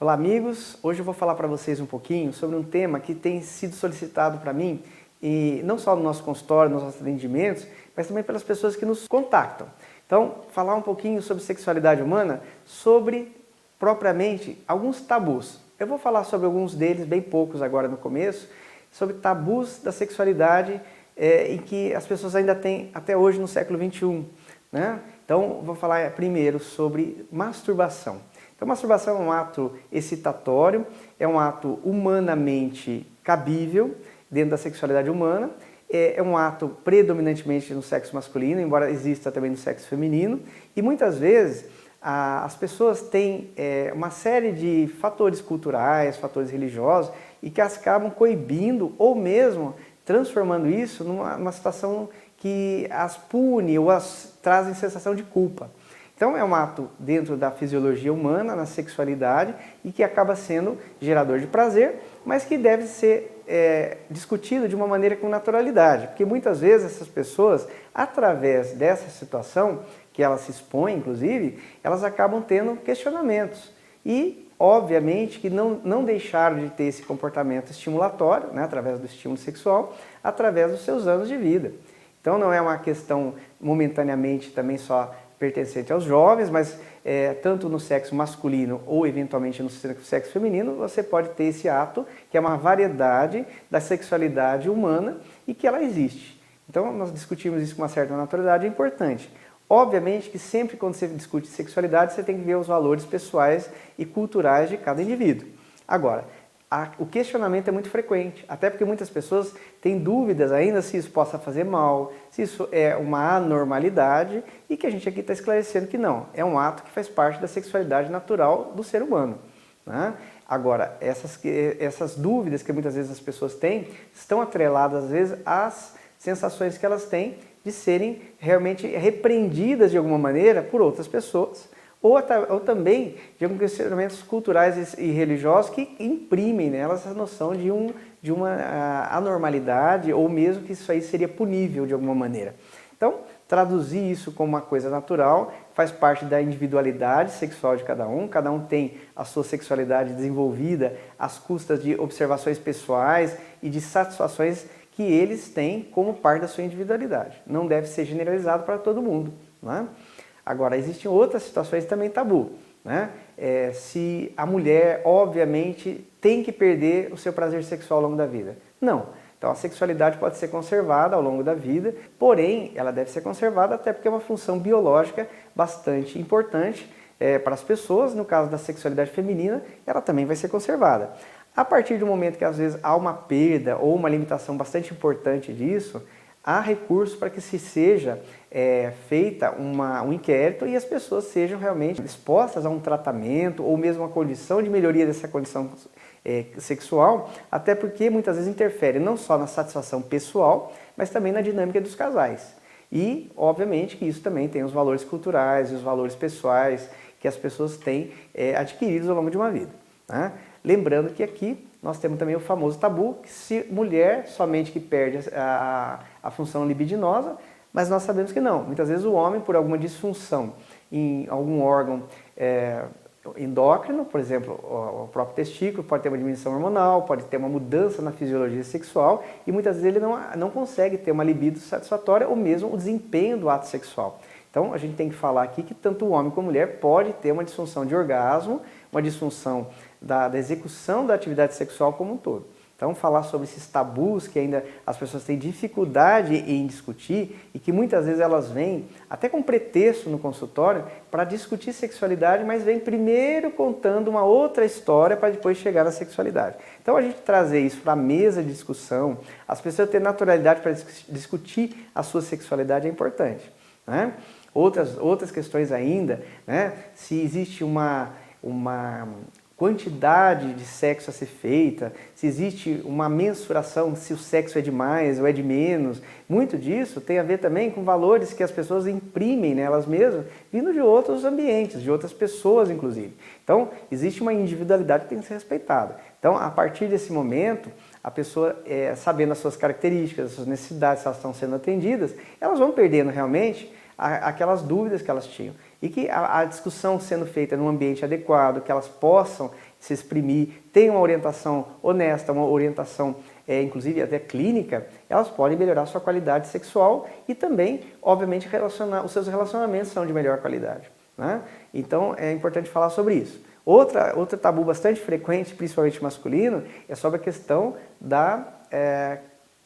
Olá amigos, hoje eu vou falar para vocês um pouquinho sobre um tema que tem sido solicitado para mim, e não só no nosso consultório, nos nossos atendimentos, mas também pelas pessoas que nos contactam. Então, falar um pouquinho sobre sexualidade humana, sobre propriamente alguns tabus. Eu vou falar sobre alguns deles, bem poucos agora no começo, sobre tabus da sexualidade em que as pessoas ainda têm até hoje no século XXI, né? Então, vou falar primeiro sobre masturbação. Então, masturbação é um ato excitatório, é um ato humanamente cabível dentro da sexualidade humana, é um ato predominantemente no sexo masculino, embora exista também no sexo feminino, e muitas vezes as pessoas têm uma série de fatores culturais, fatores religiosos, e que as acabam coibindo ou mesmo transformando isso numa situação que as pune ou as trazem sensação de culpa. Então é um ato dentro da fisiologia humana, na sexualidade, e que acaba sendo gerador de prazer, mas que deve ser discutido de uma maneira com naturalidade, porque muitas vezes essas pessoas, através dessa situação, que elas se expõem inclusive, elas acabam tendo questionamentos e, obviamente, que não deixaram de ter esse comportamento estimulatório, né, através do estímulo sexual, através dos seus anos de vida. Então não é uma questão momentaneamente também só pertencente aos jovens, mas tanto no sexo masculino ou eventualmente no sexo feminino, você pode ter esse ato, que é uma variedade da sexualidade humana e que ela existe. Então nós discutimos isso com uma certa naturalidade, é importante. Obviamente que sempre quando você discute sexualidade, você tem que ver os valores pessoais e culturais de cada indivíduo. Agora, o questionamento é muito frequente, até porque muitas pessoas têm dúvidas ainda se isso possa fazer mal, se isso é uma anormalidade, e que a gente aqui está esclarecendo que não, é um ato que faz parte da sexualidade natural do ser humano, né? Agora, essas dúvidas que muitas vezes as pessoas têm, estão atreladas às vezes às sensações que elas têm de serem realmente repreendidas de alguma maneira por outras pessoas, ou também de alguns questionamentos culturais e religiosos que imprimem nelas essa noção de uma anormalidade, ou mesmo que isso aí seria punível de alguma maneira. Então, traduzir isso como uma coisa natural faz parte da individualidade sexual de cada um tem a sua sexualidade desenvolvida às custas de observações pessoais e de satisfações que eles têm como parte da sua individualidade. Não deve ser generalizado para todo mundo, né? Agora, existem outras situações também tabu, né? Se a mulher, obviamente, tem que perder o seu prazer sexual ao longo da vida. Não. Então, a sexualidade pode ser conservada ao longo da vida, porém, ela deve ser conservada até porque é uma função biológica bastante importante para as pessoas. No caso da sexualidade feminina, ela também vai ser conservada. A partir do momento que, às vezes, há uma perda ou uma limitação bastante importante disso, há recurso para que se seja feita um inquérito e as pessoas sejam realmente expostas a um tratamento ou mesmo uma condição de melhoria dessa condição sexual, até porque muitas vezes interfere não só na satisfação pessoal, mas também na dinâmica dos casais. E, obviamente, que isso também tem os valores culturais e os valores pessoais que as pessoas têm adquiridos ao longo de uma vida, né? Lembrando que aqui nós temos também o famoso tabu, que se mulher somente que perde a função libidinosa, mas nós sabemos que não. Muitas vezes o homem, por alguma disfunção em algum órgão endócrino, por exemplo, o próprio testículo, pode ter uma diminuição hormonal, pode ter uma mudança na fisiologia sexual, e muitas vezes ele não consegue ter uma libido satisfatória ou mesmo o desempenho do ato sexual. Então a gente tem que falar aqui que tanto o homem como a mulher pode ter uma disfunção de orgasmo, uma disfunção da execução da atividade sexual como um todo. Então, falar sobre esses tabus que ainda as pessoas têm dificuldade em discutir e que muitas vezes elas vêm até com pretexto no consultório para discutir sexualidade, mas vem primeiro contando uma outra história para depois chegar na sexualidade. Então, a gente trazer isso para a mesa de discussão, as pessoas terem naturalidade para discutir a sua sexualidade é importante, né? Outras questões ainda, né? Se existe uma quantidade de sexo a ser feita, se existe uma mensuração, se o sexo é de mais ou é de menos. Muito disso tem a ver também com valores que as pessoas imprimem nelas mesmas, vindo de outros ambientes, de outras pessoas inclusive. Então, existe uma individualidade que tem que ser respeitada. Então, a partir desse momento, a pessoa, sabendo as suas características, as suas necessidades, se elas estão sendo atendidas, elas vão perdendo realmente aquelas dúvidas que elas tinham. E que a discussão sendo feita num ambiente adequado, que elas possam se exprimir, têm uma orientação honesta, uma orientação inclusive até clínica, elas podem melhorar sua qualidade sexual e também, obviamente, os seus relacionamentos são de melhor qualidade, né? Então é importante falar sobre isso. Outro tabu bastante frequente, principalmente masculino, é sobre a questão da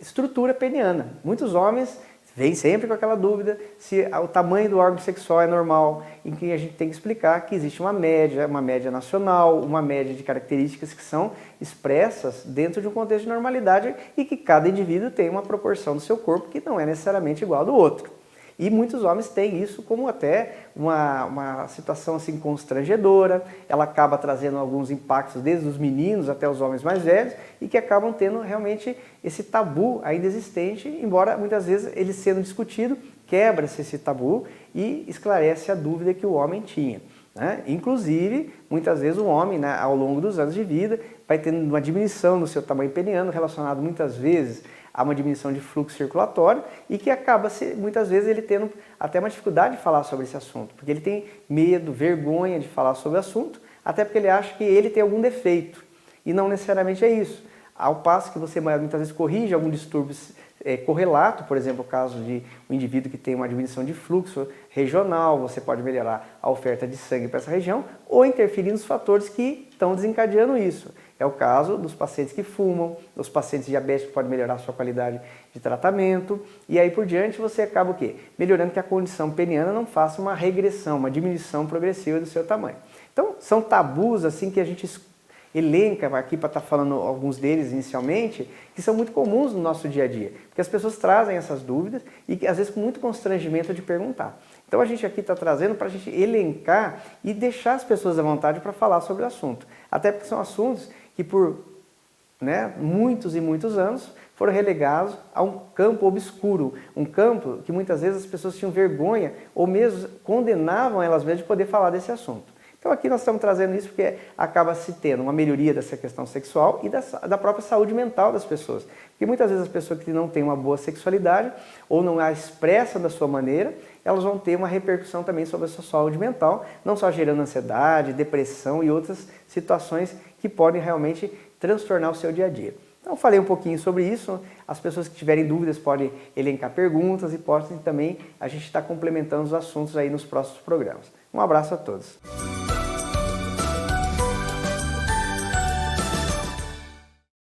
estrutura peniana. Muitos homens vêm sempre com aquela dúvida se o tamanho do órgão sexual é normal, em que a gente tem que explicar que existe uma média nacional, uma média de características que são expressas dentro de um contexto de normalidade e que cada indivíduo tem uma proporção do seu corpo que não é necessariamente igual ao do outro. E muitos homens têm isso como até uma situação assim constrangedora, ela acaba trazendo alguns impactos desde os meninos até os homens mais velhos e que acabam tendo realmente esse tabu ainda existente, embora muitas vezes ele sendo discutido, quebra-se esse tabu e esclarece a dúvida que o homem tinha, né? Inclusive, muitas vezes o homem, né, ao longo dos anos de vida, vai tendo uma diminuição no seu tamanho peniano, relacionado muitas vezes há uma diminuição de fluxo circulatório e que acaba, muitas vezes, ele tendo até uma dificuldade de falar sobre esse assunto, porque ele tem medo, vergonha de falar sobre o assunto, até porque ele acha que ele tem algum defeito, e não necessariamente é isso. Ao passo que você muitas vezes corrige algum distúrbio correlato, por exemplo, o caso de um indivíduo que tem uma diminuição de fluxo regional, você pode melhorar a oferta de sangue para essa região, ou interferir nos fatores que estão desencadeando isso. É o caso dos pacientes que fumam, dos pacientes diabéticos que podem melhorar a sua qualidade de tratamento, e aí por diante você acaba o quê? Melhorando que a condição peniana não faça uma regressão, uma diminuição progressiva do seu tamanho. Então, são tabus assim que a gente elenca aqui para estar falando alguns deles inicialmente, que são muito comuns no nosso dia a dia, porque as pessoas trazem essas dúvidas e que às vezes com muito constrangimento de perguntar. Então a gente aqui está trazendo para a gente elencar e deixar as pessoas à vontade para falar sobre o assunto, até porque são assuntos que por muitos e muitos anos foram relegados a um campo obscuro, um campo que muitas vezes as pessoas tinham vergonha ou mesmo condenavam elas mesmas de poder falar desse assunto. Então aqui nós estamos trazendo isso porque acaba se tendo uma melhoria dessa questão sexual e da própria saúde mental das pessoas. Porque muitas vezes as pessoas que não têm uma boa sexualidade ou não a expressam da sua maneira, elas vão ter uma repercussão também sobre a sua saúde mental, não só gerando ansiedade, depressão e outras situações que podem realmente transtornar o seu dia a dia. Então falei um pouquinho sobre isso, as pessoas que tiverem dúvidas podem elencar perguntas e podem também a gente estar complementando os assuntos aí nos próximos programas. Um abraço a todos.